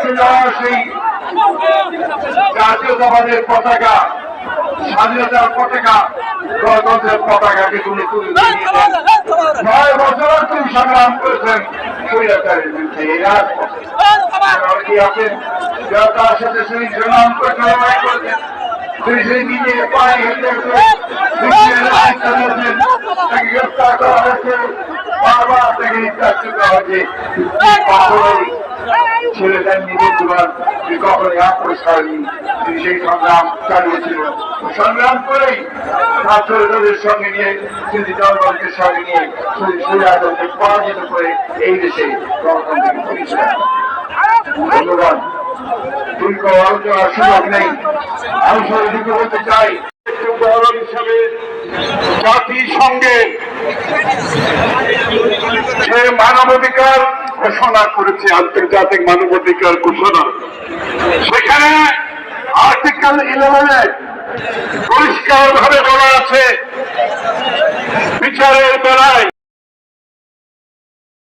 রেখে যাওয়া সেই জাতীয়তাবাদের পতাকা, স্বাধীনতার পতাকা, গণতন্ত্রের পতাকাকে তুমি তুলে 9 বছর তুমি সংগ্রাম করেছেন স্বৈরাচারের বিরুদ্ধে। এই রাজপথে আছেন যারা তার সাথে সেই সংগ্রাম করে লড়াই করেছেন, সেই নিজে পায়ে হেঁটে তাকে গ্রেফতার করা হয়েছে, বারবার তাকে নির্যাতিত করা হয়েছে। কখনোই ছেড়ে দেননি বন্ধুবান, কখনোই আপোষ করেনি। তিনি সেই সংগ্রাম চালিয়েছিলেন, সংগ্রাম করেই ছাত্রদের সঙ্গে নিয়ে তিনি জনগণকে সঙ্গে নিয়ে স্বৈরাচারকে পরাজিত করে এই দেশে গণতন্ত্রকে ফিরেছিলেন। ধন্যবাদ। দীর্ঘ আলোচনার সুযোগ নেই, আমি সবাইকে বলতে চাই উদাহরণ হিসাবে জাতিসংঘের যে মানবাধিকার ঘোষণা করেছে, আন্তর্জাতিক মানবাধিকার ঘোষণা, সেখানে আর্টিকেল 11 পরিষ্কার ভাবে বলা আছে বিচারের বেলায়